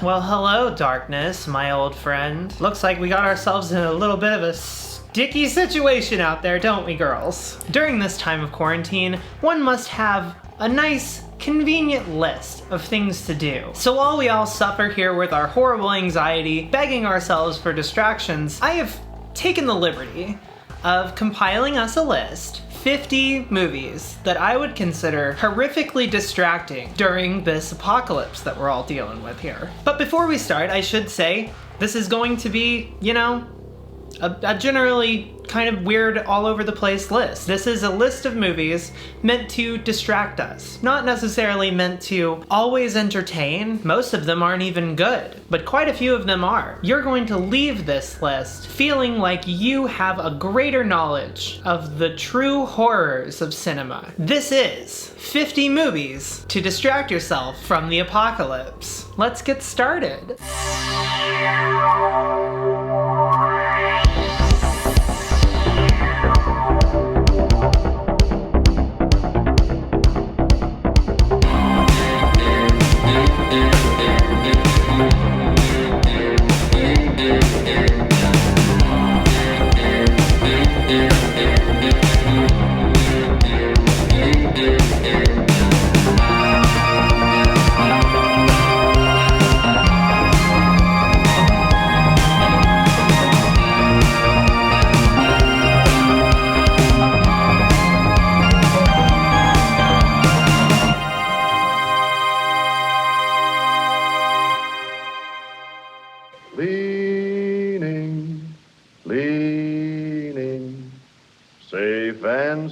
Well, hello, darkness, my old friend. Looks like we got ourselves in a little bit of a sticky situation out there, don't we, girls? During this time of quarantine, one must have a nice, convenient list of things to do. So while we all suffer here with our horrible anxiety, begging ourselves for distractions, I have taken the liberty of compiling us a list, 50 movies that I would consider horrifically distracting during this apocalypse that we're all dealing with here. But before we start, I should say, this is going to be, you know, a generally kind of weird all over the place list. This is a list of movies meant to distract us, not necessarily meant to always entertain. Most of them aren't even good, but quite a few of them are. You're going to leave this list feeling like you have a greater knowledge of the true horrors of cinema. This is 50 movies to distract yourself from the apocalypse. Let's get started.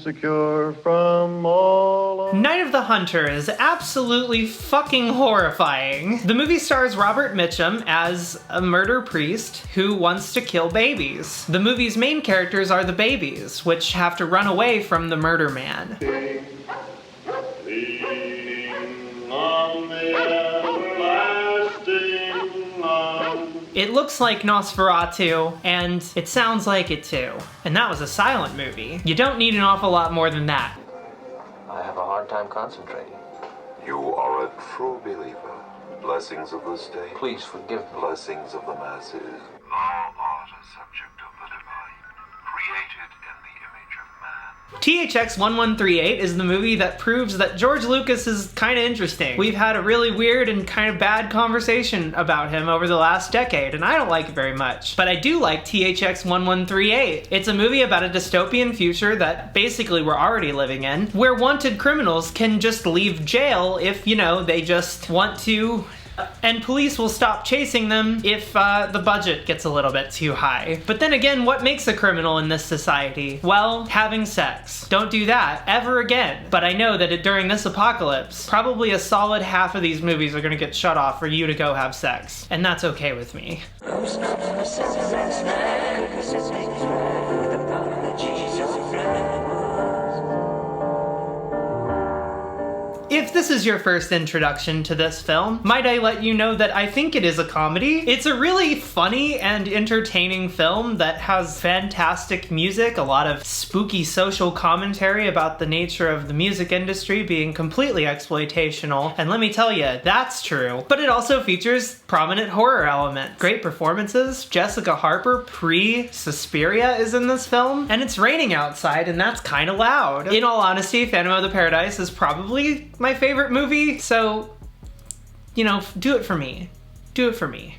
Secure from all. Night of the Hunter is absolutely fucking horrifying. The movie stars Robert Mitchum as a murder priest who wants to kill babies. The movie's main characters are the babies, which have to run away from the murder man. It looks like Nosferatu, and it sounds like it too. And that was a silent movie. You don't need an awful lot more than that. I have a hard time concentrating. You are a true believer. Blessings of this day. Please forgive me. Blessings of the masses. Thou art a subject of the divine, created in the image of man. THX 1138 is the movie that proves that George Lucas is kind of interesting. We've had a really weird and kind of bad conversation about him over the last decade, and I don't like it very much. But I do like THX 1138. It's a movie about a dystopian future that basically we're already living in, where wanted criminals can just leave jail if, you know, they just want to. And police will stop chasing them if the budget gets a little bit too high. But then again, what makes a criminal in this society? Well, having sex. Don't do that ever again. But I know that during this apocalypse, probably a solid half of these movies are gonna get shut off for you to go have sex. And that's okay with me. If this is your first introduction to this film, might I let you know that I think it is a comedy? It's a really funny and entertaining film that has fantastic music, a lot of spooky social commentary about the nature of the music industry being completely exploitational, and let me tell you, that's true. But it also features prominent horror elements. Great performances. Jessica Harper, pre-Suspiria, is in this film, and it's raining outside, and that's kind of loud. In all honesty, Phantom of the Paradise is probably my favorite movie, so, you know, do it for me. Do it for me.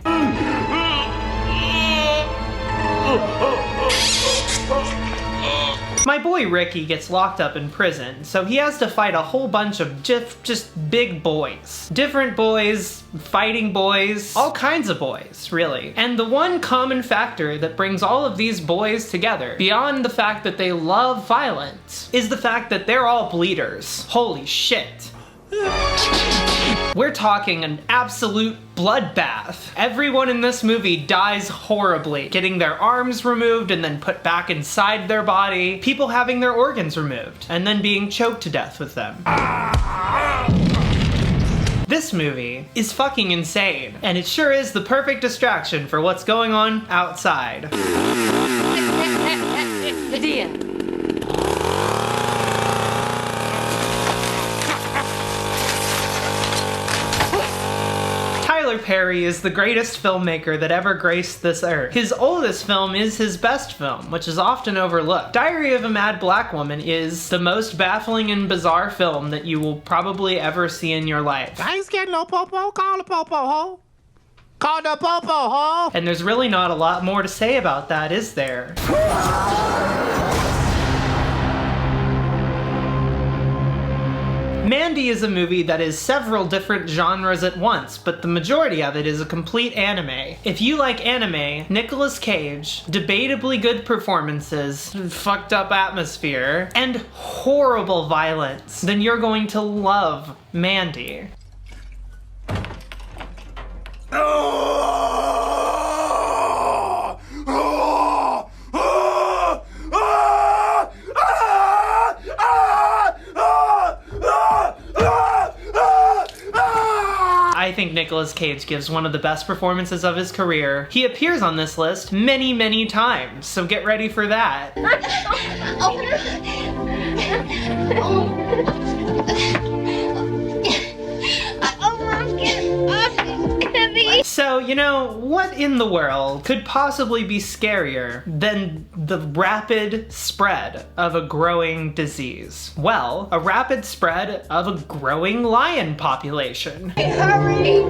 My boy Ricky gets locked up in prison, so he has to fight a whole bunch of just big boys. Different boys, fighting boys, all kinds of boys, really. And the one common factor that brings all of these boys together, beyond the fact that they love violence, is the fact that they're all bleeders. Holy shit. We're talking an absolute bloodbath. Everyone in this movie dies horribly, getting their arms removed and then put back inside their body, people having their organs removed, and then being choked to death with them. This movie is fucking insane, and it sure is the perfect distraction for what's going on outside. Medea. Tyler Perry is the greatest filmmaker that ever graced this earth. His oldest film is his best film, which is often overlooked. Diary of a Mad Black Woman is the most baffling and bizarre film that you will probably ever see in your life. I ain't scared no popo, call the popo ho. Call the popo ho. And there's really not a lot more to say about that, is there? Mandy is a movie that is several different genres at once, but the majority of it is a complete anime. If you like anime, Nicolas Cage, debatably good performances, fucked up atmosphere, and horrible violence, then you're going to love Mandy. I think Nicolas Cage gives one of the best performances of his career. He appears on this list many, many times, so get ready for that. So, you know, what in the world could possibly be scarier than the rapid spread of a growing disease? Well, a rapid spread of a growing lion population. Hurry!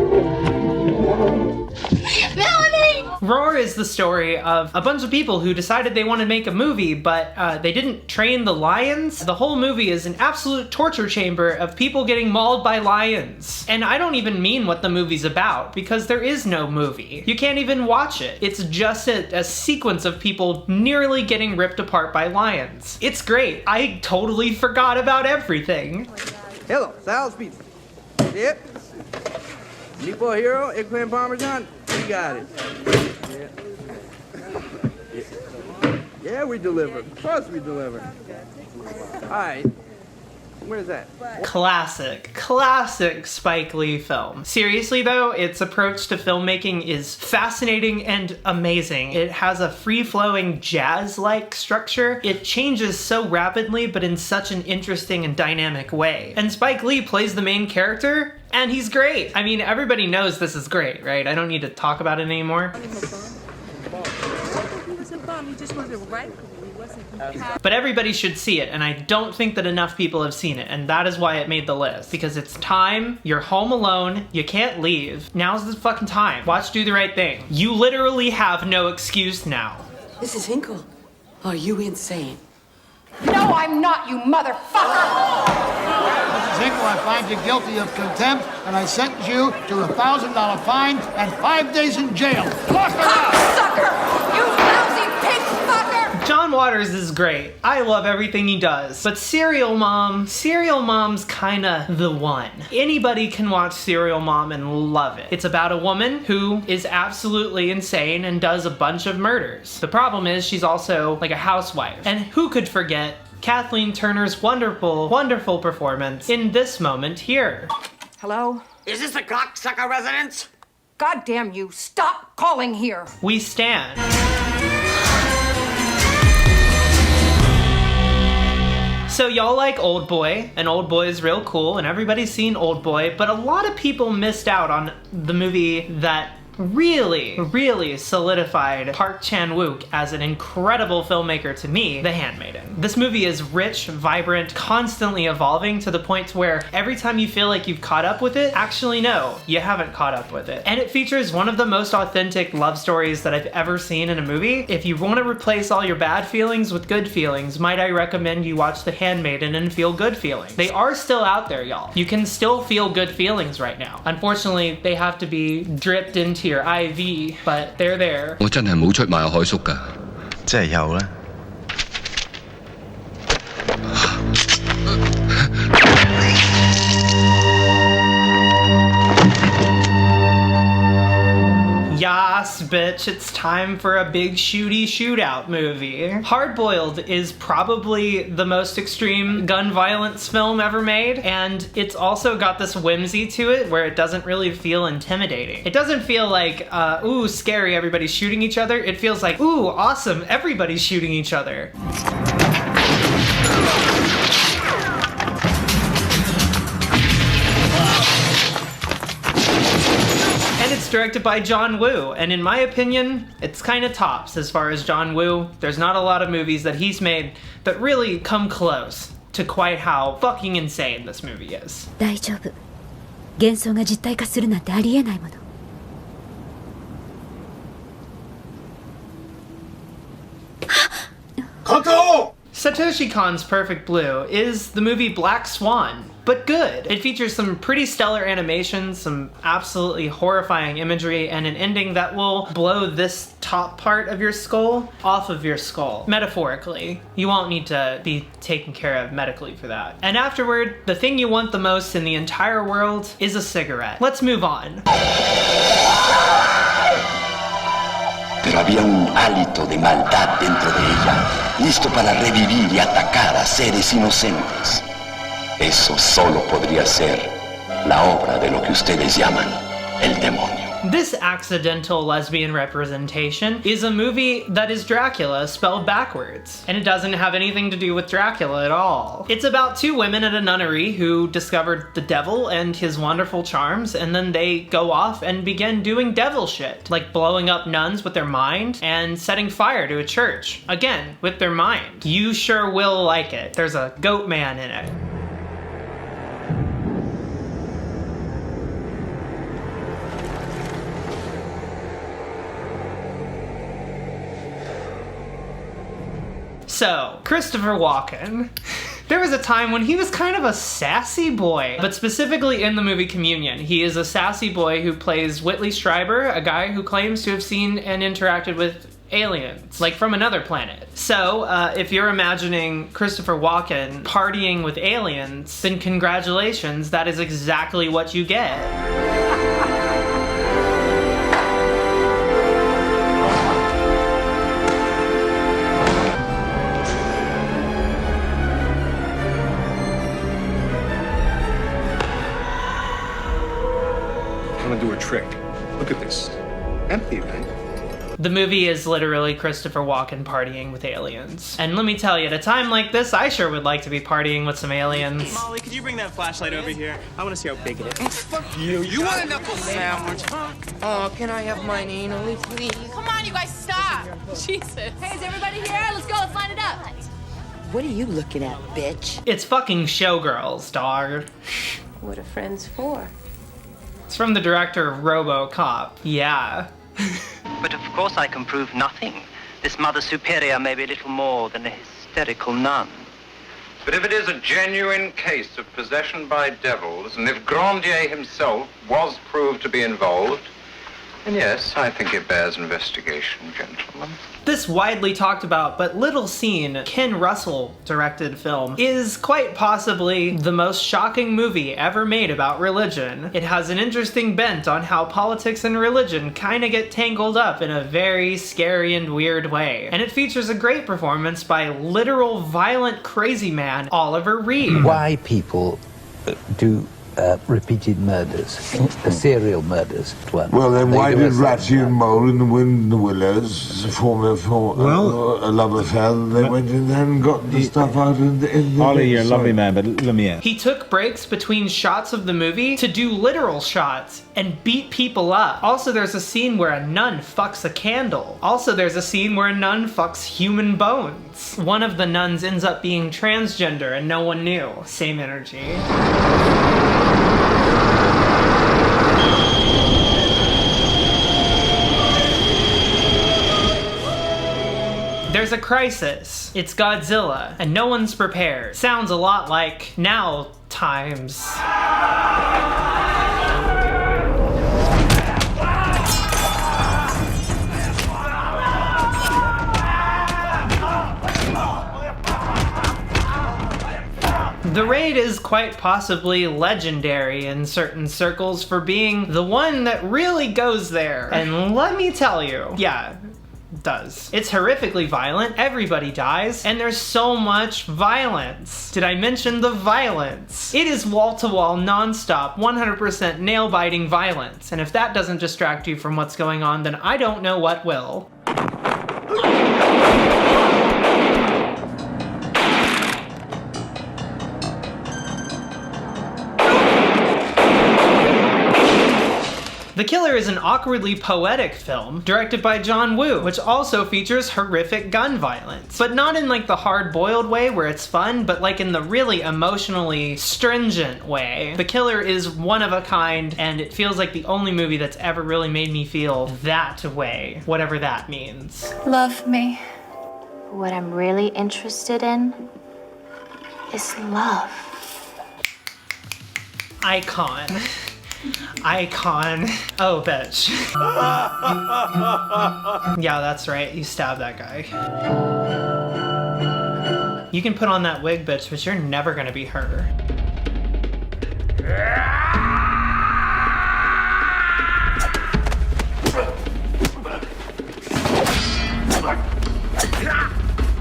Melanie! Roar is the story of a bunch of people who decided they wanted to make a movie, but they didn't train the lions. The whole movie is an absolute torture chamber of people getting mauled by lions. And I don't even mean what the movie's about, because there is no movie. You can't even watch it. It's just a sequence of people nearly getting ripped apart by lions. It's great. I totally forgot about everything. Hello, Sal's Pizza. Yep. Meatball Hero, eggplant parmesan. We got it. Yeah, we deliver. Of course we deliver. All right. Where is that? Classic Spike Lee film. Seriously though, its approach to filmmaking is fascinating and amazing. It has a free-flowing jazz-like structure. It changes so rapidly, but in such an interesting and dynamic way. And Spike Lee plays the main character, and he's great. I mean, everybody knows this is great, right? I don't need to talk about it anymore. But everybody should see it, and I don't think that enough people have seen it, and that is why it made the list. Because it's time, you're home alone, you can't leave. Now's the fucking time. Watch Do the Right Thing. You literally have no excuse now. Mrs. Hinkle, are you insane? No, I'm not, you motherfucker! Mrs. Hinkle, I find you guilty of contempt, and I sentence you to a $1,000 fine and 5 days in jail. Lock her up! Cocksucker! You lousy pig fucker! John Waters is great. I love everything he does. But Serial Mom's kinda the one. Anybody can watch Serial Mom and love it. It's about a woman who is absolutely insane and does a bunch of murders. The problem is she's also like a housewife. And who could forget Kathleen Turner's wonderful, wonderful performance in this moment here. Hello? Is this the cocksucker residence? God damn you, stop calling here! We stand. So y'all like Old Boy, and Old Boy is real cool, and everybody's seen Old Boy, but a lot of people missed out on the movie that really solidified Park Chan-wook as an incredible filmmaker to me, The Handmaiden. This movie is rich, vibrant, constantly evolving to the point where every time you feel like you've caught up with it, actually no, you haven't caught up with it. And it features one of the most authentic love stories that I've ever seen in a movie. If you want to replace all your bad feelings with good feelings, might I recommend you watch The Handmaiden and feel good feelings. They are still out there, y'all. You can still feel good feelings right now. Unfortunately, they have to be dripped into your IV, but they're there. 我真係冇出賣海叔㗎，即係有咧。Yas, bitch, it's time for a big shooty shootout movie. Hard Boiled is probably the most extreme gun violence film ever made, and it's also got this whimsy to it where it doesn't really feel intimidating. It doesn't feel like, ooh, scary, everybody's shooting each other. It feels like, ooh, awesome, everybody's shooting each other. directed by John Woo, and in my opinion, it's kind of tops as far as John Woo. There's not a lot of movies that he's made that really come close to quite how fucking insane this movie is. 大丈夫。幻想が実体化するなんてありえないもの。Satoshi Kon's Perfect Blue is the movie Black Swan, but good. It features some pretty stellar animations, some absolutely horrifying imagery, and an ending that will blow this top part of your skull off of your skull. Metaphorically. You won't need to be taken care of medically for that. And afterward, the thing you want the most in the entire world is a cigarette. Let's move on. Pero había un hálito de maldad dentro de ella, listo para revivir y atacar a seres inocentes. Eso solo podría ser la obra de lo que ustedes llaman el demonio. This accidental lesbian representation is a movie that is Dracula spelled backwards, and it doesn't have anything to do with Dracula at all. It's about two women at a nunnery who discovered the devil and his wonderful charms, and then they go off and begin doing devil shit, like blowing up nuns with their mind and setting fire to a church, again, with their mind. You sure will like it. There's a goat man in it. So, Christopher Walken. There was a time when he was kind of a sassy boy, but specifically in the movie Communion. He is a sassy boy who plays Whitley Strieber, a guy who claims to have seen and interacted with aliens, like from another planet. So, if you're imagining Christopher Walken partying with aliens, then congratulations, that is exactly what you get. Do a trick. Look at this. Empty, right? The movie is literally Christopher Walken partying with aliens. And let me tell you, at a time like this, I sure would like to be partying with some aliens. Molly, could you bring that flashlight over here? I want to see how big it is. Fuck you. You want a knuckle sandwich, huh? Oh, can I have mine anally, please? Come on, you guys, stop. Jesus. Hey, is everybody here? Let's go, let's line it up. What are you looking at, bitch? It's fucking Showgirls, dog. What are friends for? It's from the director of RoboCop. Yeah. But of course I can prove nothing. This Mother Superior may be little more than a hysterical nun. But if it is a genuine case of possession by devils, and if Grandier himself was proved to be involved, then yes, I think it bears investigation, gentlemen. This widely talked about but little seen Ken Russell directed film is quite possibly the most shocking movie ever made about religion. It has an interesting bent on how politics and religion kinda get tangled up in a very scary and weird way. And it features a great performance by literal violent crazy man Oliver Reed. Why people do repeated murders, serial murders. Well, then why did Ratty and Mole in the Wind and the Willows form a love affair? They went in there and got the stuff out in the Ollie, you're a lovely man, but let me in. He took breaks between shots of the movie to do literal shots and beat people up. Also, there's a scene where a nun fucks a candle. Also, there's a scene where a nun fucks human bones. One of the nuns ends up being transgender and no one knew. Same energy. There's a crisis. It's Godzilla, and no one's prepared. Sounds a lot like now times. The raid is quite possibly legendary in certain circles for being the one that really goes there. And let me tell you, yeah, it does. It's horrifically violent, everybody dies, and there's so much violence. Did I mention the violence? It is wall-to-wall, non-stop, 100% nail-biting violence, and if that doesn't distract you from what's going on, then I don't know what will. The Killer is an awkwardly poetic film directed by John Woo, which also features horrific gun violence. But not in like the hard-boiled way where it's fun, but like in the really emotionally stringent way. The Killer is one of a kind, and it feels like the only movie that's ever really made me feel that way, whatever that means. Love me. What I'm really interested in is love. Icon. Icon. Oh, bitch. Yeah, that's right. You stabbed that guy. You can put on that wig, bitch, but you're never gonna be her.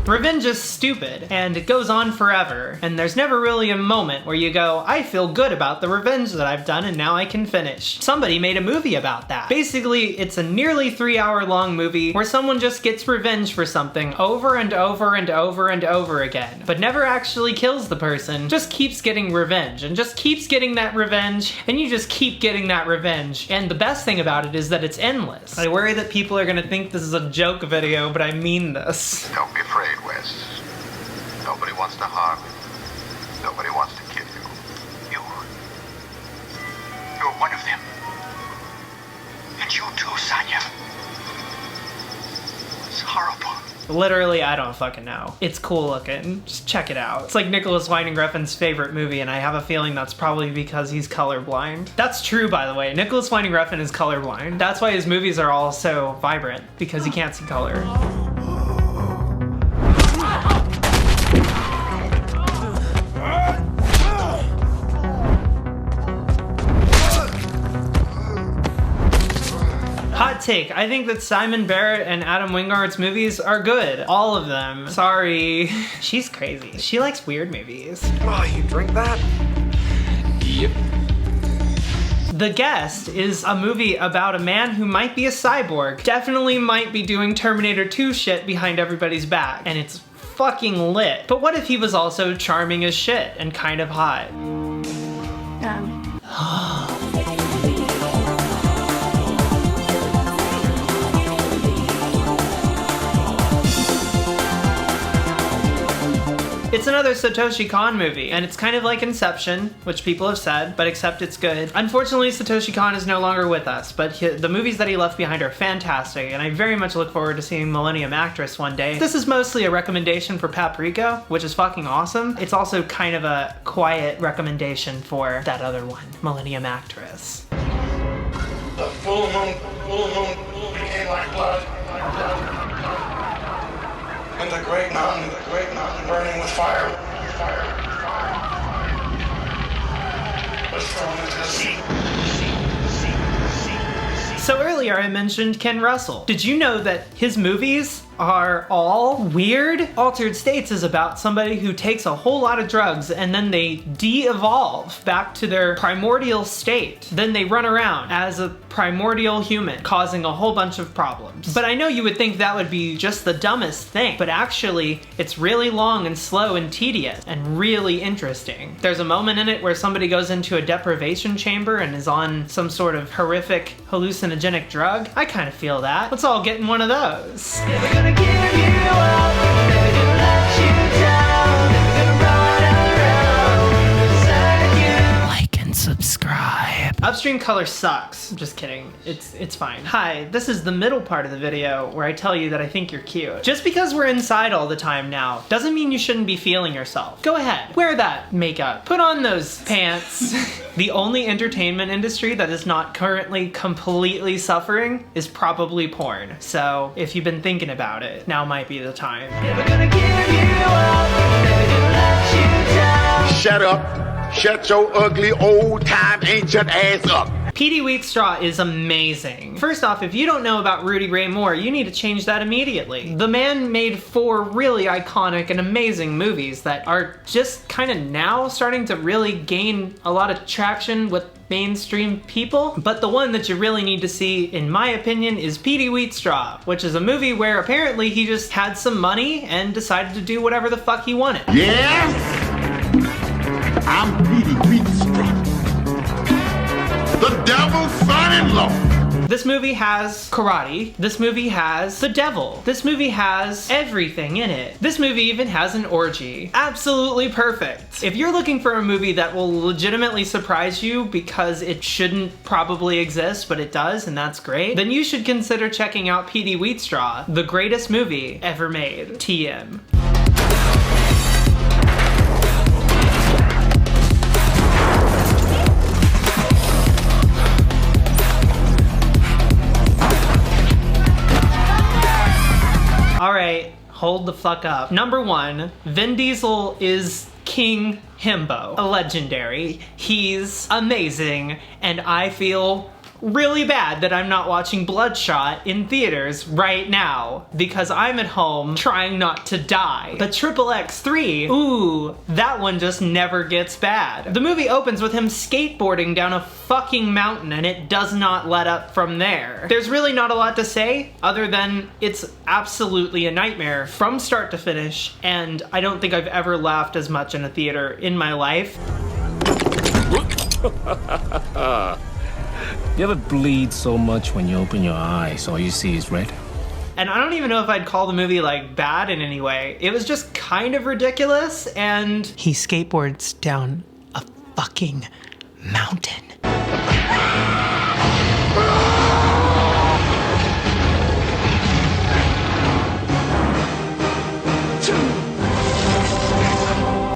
Revenge is stupid, and it goes on forever, and there's never really a moment where you go, I feel good about the revenge that I've done and now I can finish. Somebody made a movie about that. Basically, it's a nearly 3-hour-long movie where someone just gets revenge for something over and over and over and over again, but never actually kills the person, just keeps getting revenge, and just keeps getting that revenge, and you just keep getting that revenge. And the best thing about it is that it's endless. I worry that people are gonna think this is a joke video, but I mean this. Don't be afraid, Wes. Nobody wants to harm you. Nobody wants to kill you. You're one of them. And you too, Sonya. It's horrible. Literally, I don't fucking know. It's cool looking. Just check it out. It's like Nicholas Winding Refn's favorite movie, and I have a feeling that's probably because he's colorblind. That's true, by the way. Nicholas Winding Refn is colorblind. That's why his movies are all so vibrant, because he can't see color. Hot take, I think that Simon Barrett and Adam Wingard's movies are good. All of them. Sorry. She's crazy. She likes weird movies. Oh, you drink that? Yep. The Guest is a movie about a man who might be a cyborg, definitely might be doing Terminator 2 shit behind everybody's back, and it's fucking lit. But what if he was also charming as shit and kind of hot? It's another Satoshi Kon movie, and it's kind of like Inception, which people have said, but except it's good. Unfortunately, Satoshi Kon is no longer with us, but the movies that he left behind are fantastic, and I very much look forward to seeing Millennium Actress one day. This is mostly a recommendation for Paprika, which is fucking awesome. It's also kind of a quiet recommendation for that other one, Millennium Actress. The full moon became like blood. And the great mountain burning with fire, was thrown into the sea. So earlier I mentioned Ken Russell. Did you know that his movies are all weird? Altered States is about somebody who takes a whole lot of drugs and then they de-evolve back to their primordial state. Then they run around as a primordial human, causing a whole bunch of problems. But I know you would think that would be just the dumbest thing, but actually it's really long and slow and tedious and really interesting. There's a moment in it where somebody goes into a deprivation chamber and is on some sort of horrific hallucinogenic drug. I kind of feel that. Let's all get in one of those. Like and subscribe. Upstream color sucks. I'm just kidding. It's fine. Hi, this is the middle part of the video where I tell you that I think you're cute. Just because we're inside all the time now doesn't mean you shouldn't be feeling yourself. Go ahead, wear that makeup, put on those pants. The only entertainment industry that is not currently completely suffering is probably porn. So if you've been thinking about it, now might be the time. Never gonna give you up, never gonna let you down. Shut up. Shut your ugly old-time ancient ass up. Petey Wheatstraw is amazing. First off, if you don't know about Rudy Ray Moore, you need to change that immediately. The man made 4 really iconic and amazing movies that are just kind of now starting to really gain a lot of traction with mainstream people. But the one that you really need to see, in my opinion, is Petey Wheatstraw, which is a movie where apparently he just had some money and decided to do whatever the fuck he wanted. Yes! I'm Petey Wheatstraw, the devil's son-in-law. This movie has karate. This movie has the devil. This movie has everything in it. This movie even has an orgy. Absolutely perfect. If you're looking for a movie that will legitimately surprise you because it shouldn't probably exist, but it does, and that's great, then you should consider checking out P.D. Wheatstraw, the greatest movie ever made. TM. All right, hold the fuck up. Number 1, Vin Diesel is King Himbo, a legendary. He's amazing, and I feel really bad that I'm not watching Bloodshot in theaters right now because I'm at home trying not to die. But Triple X3, ooh, that one just never gets bad. The movie opens with him skateboarding down a fucking mountain and it does not let up from there. There's really not a lot to say other than it's absolutely a nightmare from start to finish, and I don't think I've ever laughed as much in a theater in my life. You ever bleed so much when you open your eyes, all you see is red? And I don't even know if I'd call the movie like bad in any way. It was just kind of ridiculous, and he skateboards down a fucking mountain.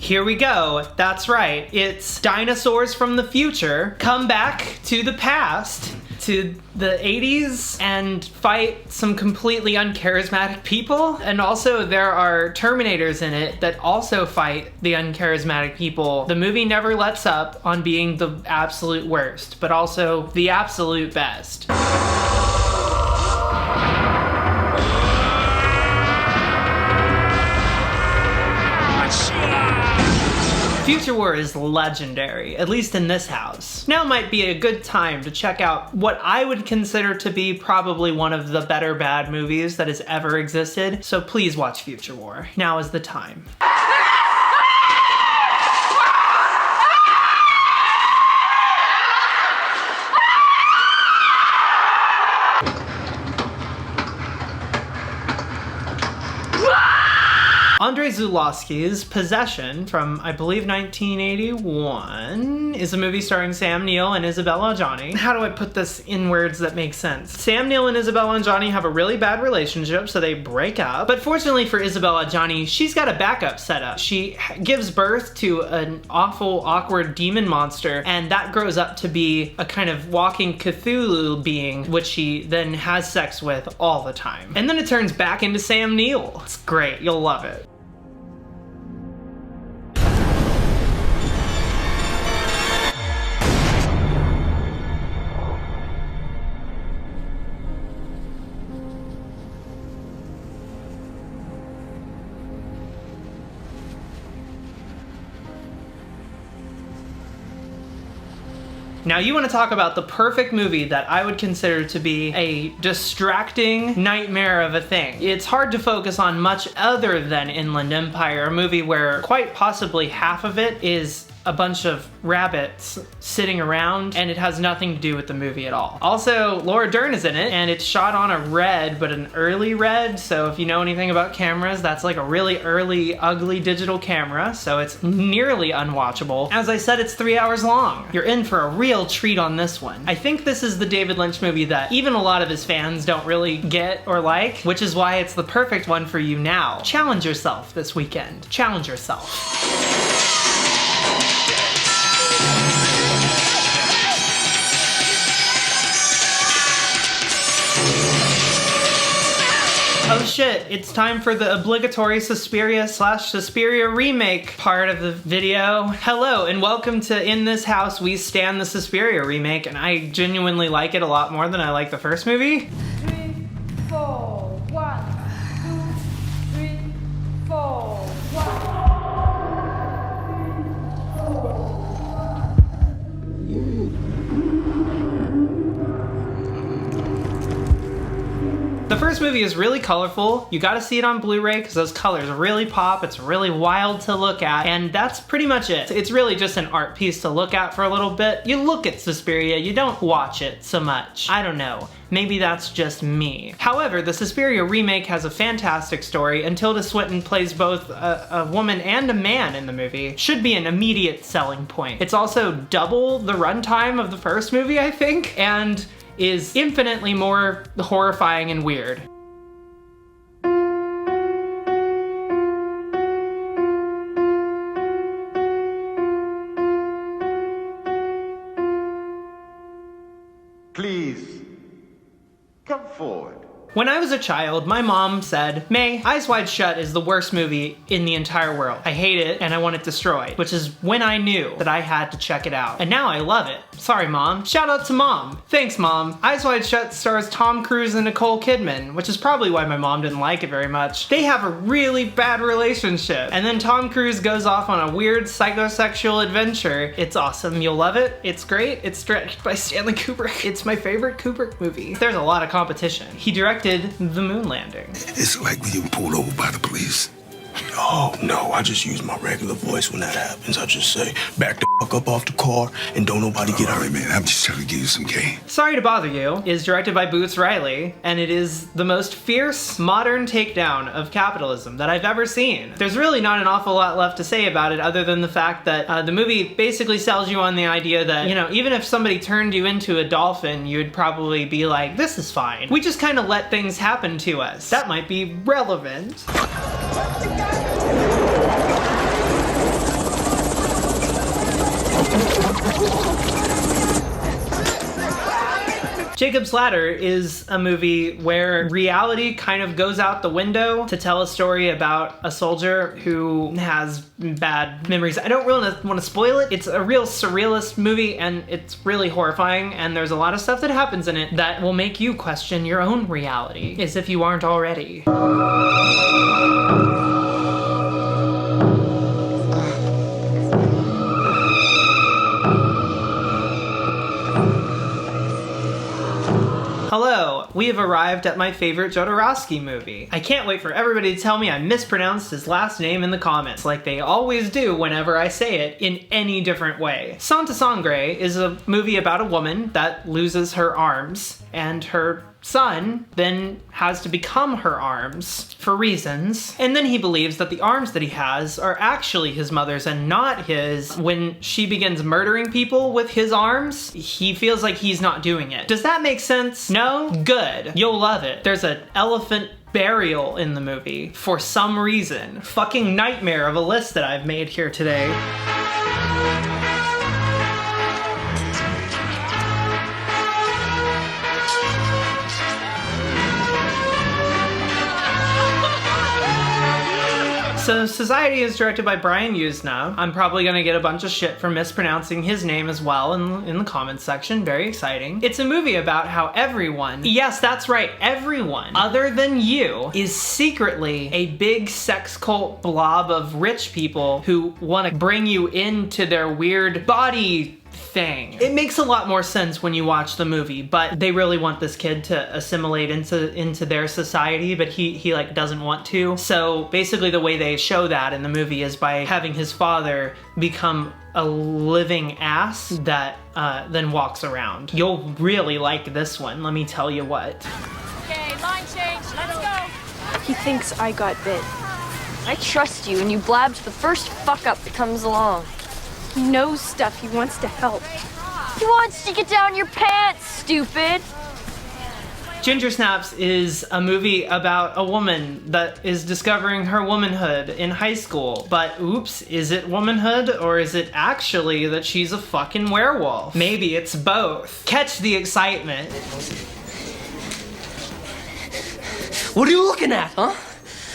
Here we go. That's right. It's dinosaurs from the future come back to the past, to the 80s, and fight some completely uncharismatic people. And also there are Terminators in it that also fight the uncharismatic people. The movie never lets up on being the absolute worst, but also the absolute best. Future War is legendary, at least in this house. Now might be a good time to check out what I would consider to be probably one of the better bad movies that has ever existed, so please watch Future War. Now is the time. Andrei Zulawski's Possession from, I believe, 1981 is a movie starring Sam Neill and Isabelle Adjani. How do I put this in words that make sense? Sam Neill and Isabelle Adjani have a really bad relationship, so they break up. But fortunately for Isabelle Adjani, she's got a backup set up. She gives birth to an awful, awkward demon monster, and that grows up to be a kind of walking Cthulhu being, which she then has sex with all the time. And then it turns back into Sam Neill. It's great, you'll love it. Now you want to talk about the perfect movie that I would consider to be a distracting nightmare of a thing. It's hard to focus on much other than Inland Empire, a movie where quite possibly half of it is a bunch of rabbits sitting around and it has nothing to do with the movie at all. Also, Laura Dern is in it and it's shot on a red, but an early red, so if you know anything about cameras, that's like a really early, ugly digital camera, so it's nearly unwatchable. As I said, it's 3 hours long. You're in for a real treat on this one. I think this is the David Lynch movie that even a lot of his fans don't really get or like, which is why it's the perfect one for you now. Challenge yourself this weekend. Challenge yourself. Oh shit, it's time for the obligatory Suspiria/Suspiria remake part of the video. Hello and welcome to In This House We Stand the Suspiria remake, and I genuinely like it a lot more than I like the first movie. 3, 4, 1, 2, 3, 4, 1. The first movie is really colorful. You gotta see it on Blu-ray because those colors really pop. It's really wild to look at, and that's pretty much it. It's really just an art piece to look at for a little bit. You look at Suspiria, you don't watch it so much. I don't know. Maybe that's just me. However, the Suspiria remake has a fantastic story, and Tilda Swinton plays both a woman and a man in the movie. Should be an immediate selling point. It's also double the runtime of the first movie, I think, and is infinitely more horrifying and weird. Please, come forward. When I was a child, my mom said, "May, Eyes Wide Shut is the worst movie in the entire world. I hate it and I want it destroyed," which is when I knew that I had to check it out. And now I love it. Sorry, Mom. Shout out to Mom. Thanks, Mom. Eyes Wide Shut stars Tom Cruise and Nicole Kidman, which is probably why my mom didn't like it very much. They have a really bad relationship, and then Tom Cruise goes off on a weird psychosexual adventure. It's awesome. You'll love it. It's great. It's directed by Stanley Kubrick. It's my favorite Kubrick movie. There's a lot of competition. He directed the moon landing. It's like when you pulled over by the police. Oh, no, I just use my regular voice when that happens. I just say, back the fuck up off the car and don't nobody get hurt. Man, I'm just trying to give you some game. Sorry to Bother You is directed by Boots Riley, and it is the most fierce, modern takedown of capitalism that I've ever seen. There's really not an awful lot left to say about it other than the fact that the movie basically sells you on the idea that, you know, even if somebody turned you into a dolphin, you would probably be like, this is fine. We just kind of let things happen to us. That might be relevant. Jacob's Ladder is a movie where reality kind of goes out the window to tell a story about a soldier who has bad memories. I don't really want to spoil it. It's a real surrealist movie and it's really horrifying, and there's a lot of stuff that happens in it that will make you question your own reality, as if you aren't already. Hello, we have arrived at my favorite Jodorowsky movie. I can't wait for everybody to tell me I mispronounced his last name in the comments, like they always do whenever I say it in any different way. Sangre is a movie about a woman that loses her arms, and her son then has to become her arms for reasons, and then he believes that the arms that he has are actually his mother's and not his. When she begins murdering people with his arms, he feels like he's not doing it. Does that make sense? No? Good. You'll love it. There's an elephant burial in the movie for some reason. Fucking nightmare of a list that I've made here today. So Society is directed by Brian Yuzna. I'm probably gonna get a bunch of shit for mispronouncing his name as well in the comments section. Very exciting. It's a movie about how everyone, yes, that's right, everyone other than you, is secretly a big sex cult blob of rich people who want to bring you into their weird body thing. It makes a lot more sense when you watch the movie, but they really want this kid to assimilate into their society, but he like doesn't want to. So basically the way they show that in the movie is by having his father become a living ass that then walks around. You'll really like this one, let me tell you what. Okay, line change, let's go. He thinks I got bit. I trust you, and you blab to the first fuck up that comes along. He knows stuff. He wants to help. He wants to get down your pants, stupid. Ginger Snaps is a movie about a woman that is discovering her womanhood in high school. But oops, is it womanhood or is it actually that she's a fucking werewolf? Maybe it's both. Catch the excitement. What are you looking at, huh?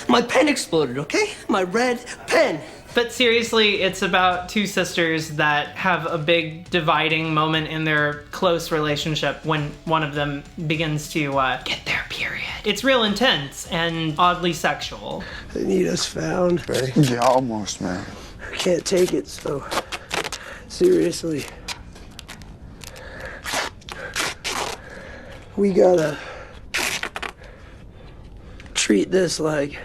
My pen exploded, okay? My red pen. But seriously, it's about two sisters that have a big dividing moment in their close relationship when one of them begins to get their period. It's real intense and oddly sexual. They need us found, right? Yeah, almost, man. I can't take it so seriously. We gotta treat this like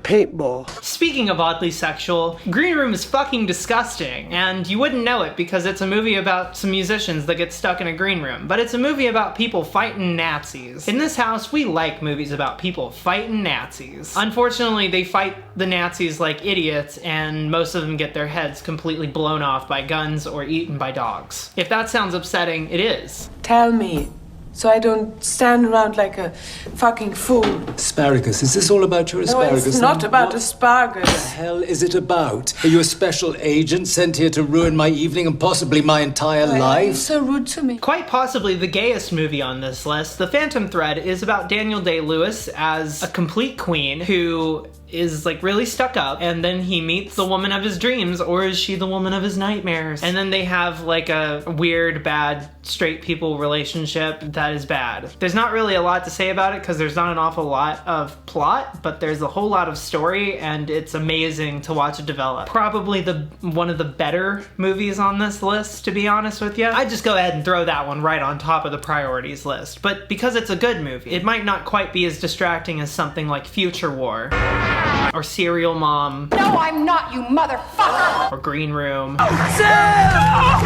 paintball. Speaking of oddly sexual, Green Room is fucking disgusting, and you wouldn't know it because it's a movie about some musicians that get stuck in a green room, but it's a movie about people fighting Nazis. In this house, we like movies about people fighting Nazis. Unfortunately, they fight the Nazis like idiots, and most of them get their heads completely blown off by guns or eaten by dogs. If that sounds upsetting, it is. Tell me, so I don't stand around like a fucking fool. Asparagus. Is this all about your asparagus? No, it's not about asparagus. What the hell is it about? Are you a special agent sent here to ruin my evening and possibly my entire life? You're so rude to me. Quite possibly the gayest movie on this list, The Phantom Thread, is about Daniel Day-Lewis as a complete queen who is like really stuck up, and then he meets the woman of his dreams, or is she the woman of his nightmares? And then they have like a weird, bad, straight people relationship that is bad. There's not really a lot to say about it because there's not an awful lot of plot, but there's a whole lot of story, and it's amazing to watch it develop. Probably one of the better movies on this list, to be honest with you. I'd just go ahead and throw that one right on top of the priorities list. But because it's a good movie, it might not quite be as distracting as something like Future War, or Serial Mom. No, I'm not, you motherfucker! Or Green Room. Sam!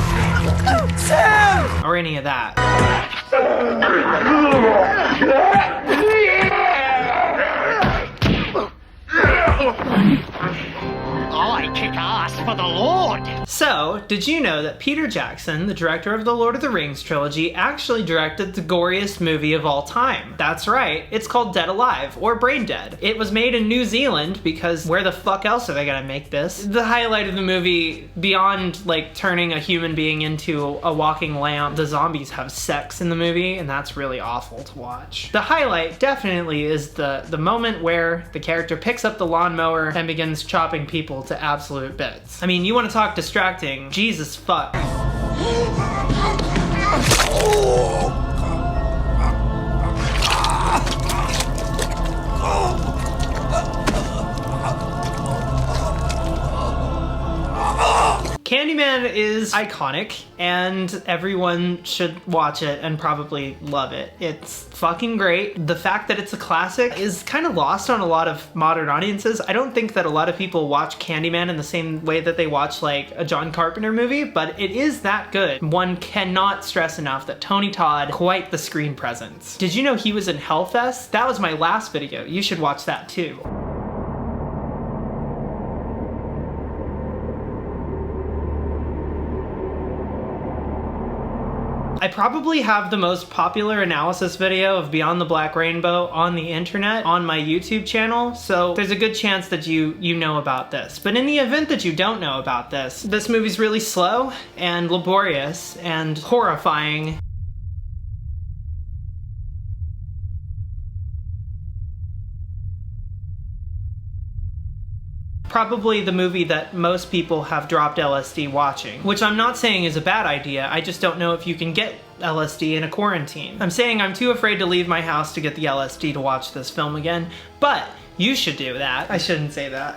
Sam! Or any of that. I kick ass for the Lord! So, did you know that Peter Jackson, the director of the Lord of the Rings trilogy, actually directed the goriest movie of all time? That's right, it's called Dead Alive, or Brain Dead. It was made in New Zealand because where the fuck else are they gonna make this? The highlight of the movie, beyond like turning a human being into a walking lamp, the zombies have sex in the movie, and that's really awful to watch. The highlight definitely is the moment where the character picks up the lawnmower and begins chopping people to absolute bits. I mean, you want to talk distracting, Jesus fuck. Candyman is iconic, and everyone should watch it and probably love it. It's fucking great. The fact that it's a classic is kind of lost on a lot of modern audiences. I don't think that a lot of people watch Candyman in the same way that they watch like a John Carpenter movie, but it is that good. One cannot stress enough that Tony Todd, quite the screen presence. Did you know he was in Hellfest? That was my last video. You should watch that too. I probably have the most popular analysis video of Beyond the Black Rainbow on the internet on my YouTube channel, so there's a good chance that you know about this. But in the event that you don't know about this movie's really slow and laborious and horrifying. Probably the movie that most people have dropped LSD watching, which I'm not saying is a bad idea, I just don't know if you can get LSD in a quarantine. I'm saying I'm too afraid to leave my house to get the LSD to watch this film again, but you should do that. I shouldn't say that.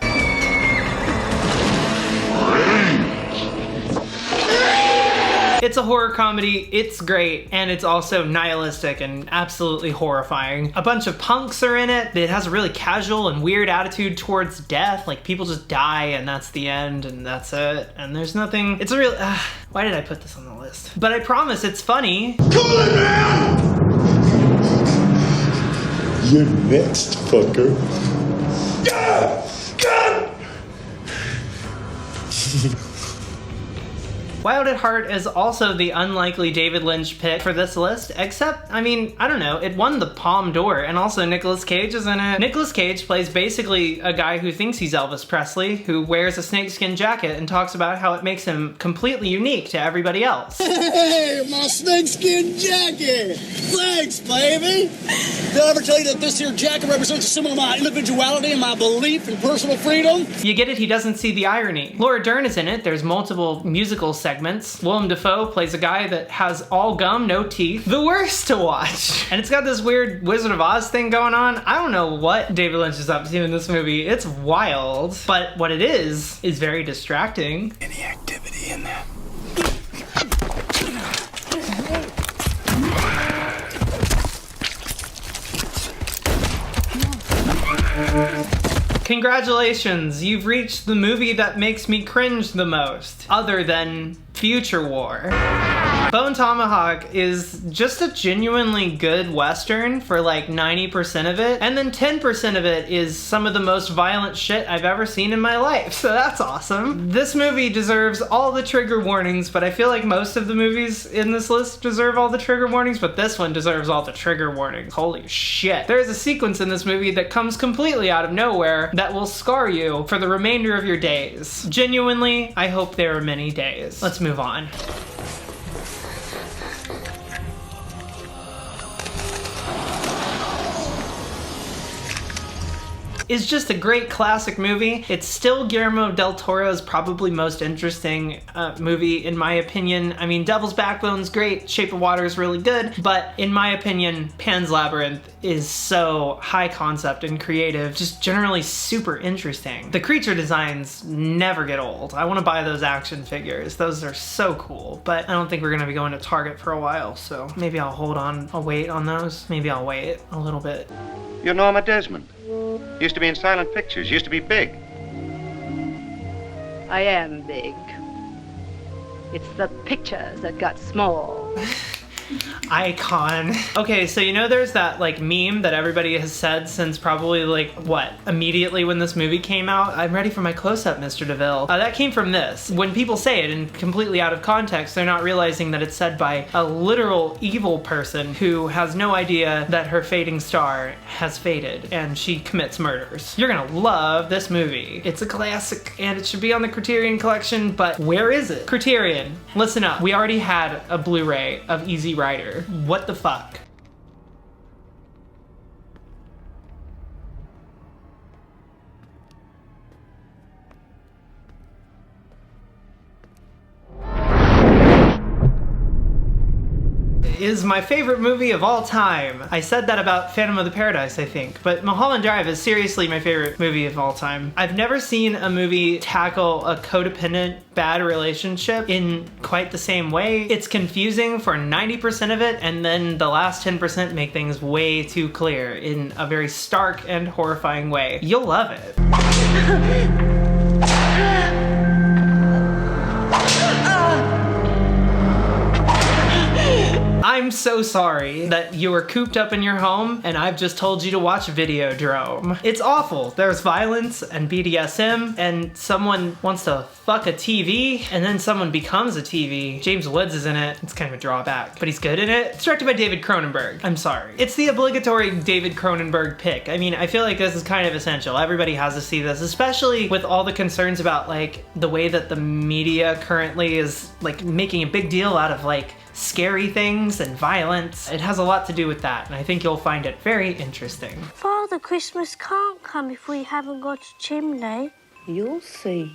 It's a horror comedy, it's great, and it's also nihilistic and absolutely horrifying. A bunch of punks are in it. It has a really casual and weird attitude towards death, like people just die and that's the end and that's it, and there's nothing. It's a real, why did I put this on the list? But I promise it's funny. Come on, man! You're next, fucker. God! Wild at Heart is also the unlikely David Lynch pick for this list, except, I mean, I don't know, it won the Palme d'Or, and also Nicolas Cage is in it. Nicolas Cage plays basically a guy who thinks he's Elvis Presley, who wears a snakeskin jacket and talks about how it makes him completely unique to everybody else. Hey, my snakeskin jacket! Thanks, baby! Did I ever tell you that this here jacket represents a symbol of my individuality and my belief in personal freedom? You get it, he doesn't see the irony. Laura Dern is in it, there's multiple musical segments. Willem Dafoe plays a guy that has all gum, no teeth. The worst to watch. And it's got this weird Wizard of Oz thing going on. I don't know what David Lynch is up to in this movie. It's wild. But what it is very distracting. Any activity in there? Congratulations, you've reached the movie that makes me cringe the most, other than Future War. Bone Tomahawk is just a genuinely good Western for like 90% of it, and then 10% of it is some of the most violent shit I've ever seen in my life, so that's awesome. This movie deserves all the trigger warnings, but I feel like most of the movies in this list deserve all the trigger warnings, but this one deserves all the trigger warnings. Holy shit. There's a sequence in this movie that comes completely out of nowhere that will scar you for the remainder of your days. Genuinely, I hope there are many days. Let's move on. Is just a great classic movie. It's still Guillermo del Toro's probably most interesting movie in my opinion. I mean, Devil's Backbone's great, Shape of Water is really good, but in my opinion, Pan's Labyrinth is so high concept and creative, just generally super interesting. The creature designs never get old. I want to buy those action figures. Those are so cool, but I don't think we're gonna be going to Target for a while, so maybe I'll hold on, I'll wait on those. Maybe I'll wait a little bit. You're Norma Desmond. Used to be in silent pictures, used to be big. I am big. It's the pictures that got small. Icon. Okay, so you know there's that like meme that everybody has said since probably like, what, immediately when this movie came out? I'm ready for my close-up, Mr. DeVille. That came from this. When people say it and completely out of context, they're not realizing that it's said by a literal evil person who has no idea that her fading star has faded and she commits murders. You're gonna love this movie. It's a classic and it should be on the Criterion Collection, but where is it? Criterion, listen up. We already had a Blu-ray of Easy Rider. What the fuck? Is my favorite movie of all time. I said that about Phantom of the Paradise, I think, but Mulholland Drive is seriously my favorite movie of all time. I've never seen a movie tackle a codependent bad relationship in quite the same way. It's confusing for 90% of it, and then the last 10% make things way too clear in a very stark and horrifying way. You'll love it. I'm so sorry that you were cooped up in your home and I've just told you to watch Videodrome. It's awful. There's violence and BDSM and someone wants to fuck a TV and then someone becomes a TV. James Woods is in it. It's kind of a drawback, but he's good in it. It's directed by David Cronenberg. I'm sorry. It's the obligatory David Cronenberg pick. I mean, I feel like this is kind of essential. Everybody has to see this, especially with all the concerns about like the way that the media currently is like making a big deal out of like scary things and violence. It has a lot to do with that, and I think you'll find it very interesting. Father Christmas can't come if we haven't got a chimney. You'll see.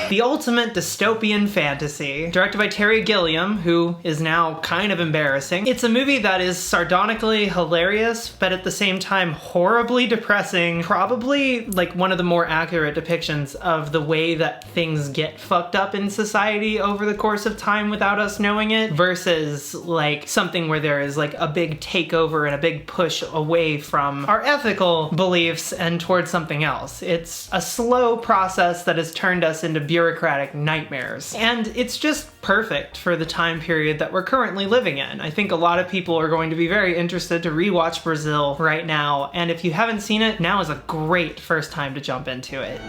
The ultimate dystopian fantasy, directed by Terry Gilliam, who is now kind of embarrassing. It's a movie that is sardonically hilarious, but at the same time horribly depressing. Probably like one of the more accurate depictions of the way that things get fucked up in society over the course of time without us knowing it, versus like something where there is like a big takeover and a big push away from our ethical beliefs and towards something else. It's a slow process that has turned us into bureaucratic nightmares. And it's just perfect for the time period that we're currently living in. I think a lot of people are going to be very interested to rewatch Brazil right now, and if you haven't seen it, now is a great first time to jump into it.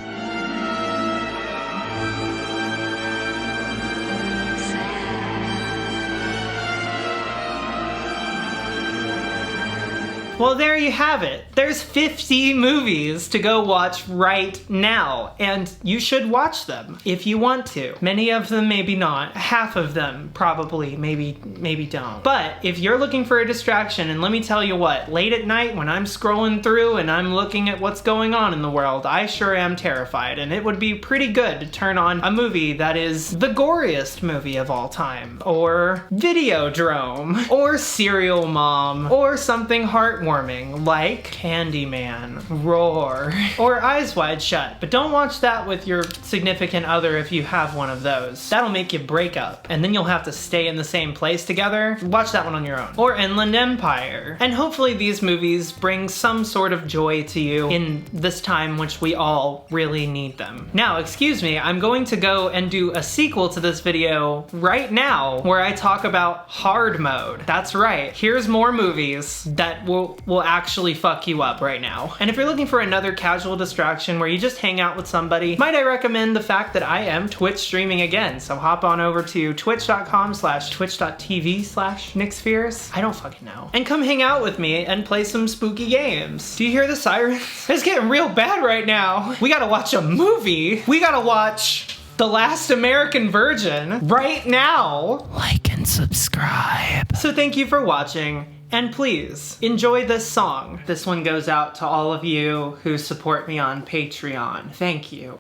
Well, there you have it. There's 50 movies to go watch right now, and you should watch them if you want to. Many of them maybe not. Half of them probably maybe don't. But if you're looking for a distraction, and let me tell you what, late at night when I'm scrolling through and I'm looking at what's going on in the world, I sure am terrified, and it would be pretty good to turn on a movie that is the goriest movie of all time, or Videodrome, or Serial Mom, or something heartwarming, heartwarming, like Candyman, Roar, or Eyes Wide Shut. But don't watch that with your significant other if you have one of those. That'll make you break up, and then you'll have to stay in the same place together. Watch that one on your own. Or Inland Empire. And hopefully these movies bring some sort of joy to you in this time which we all really need them. Now, excuse me, I'm going to go and do a sequel to this video right now where I talk about hard mode. That's right. Here's more movies that will actually fuck you up right now. And if you're looking for another casual distraction where you just hang out with somebody, might I recommend the fact that I am Twitch streaming again. So hop on over to twitch.com/twitch.tv/NickSpheres. I don't fucking know. And come hang out with me and play some spooky games. Do you hear the sirens? It's getting real bad right now. We gotta watch a movie. We gotta watch The Last American Virgin right now. Like and subscribe. So thank you for watching, and please enjoy this song. This one goes out to all of you who support me on Patreon. Thank you.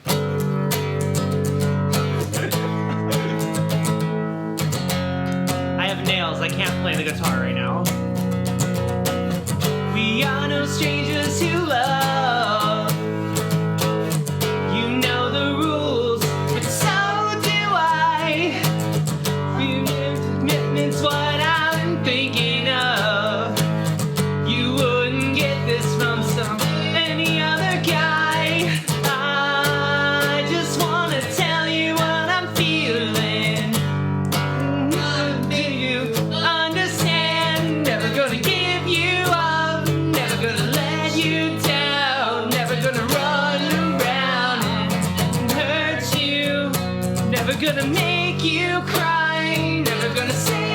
I have nails, I can't play the guitar right now. We are no strangers to love. You know the rules, but so do I. Commitment's what I'm thinking of. You wouldn't get this from any other guy. I just wanna tell you what I'm feeling. Do you understand? Never gonna give you up, never gonna let you down, never gonna run around and hurt you, never gonna make you cry, never gonna say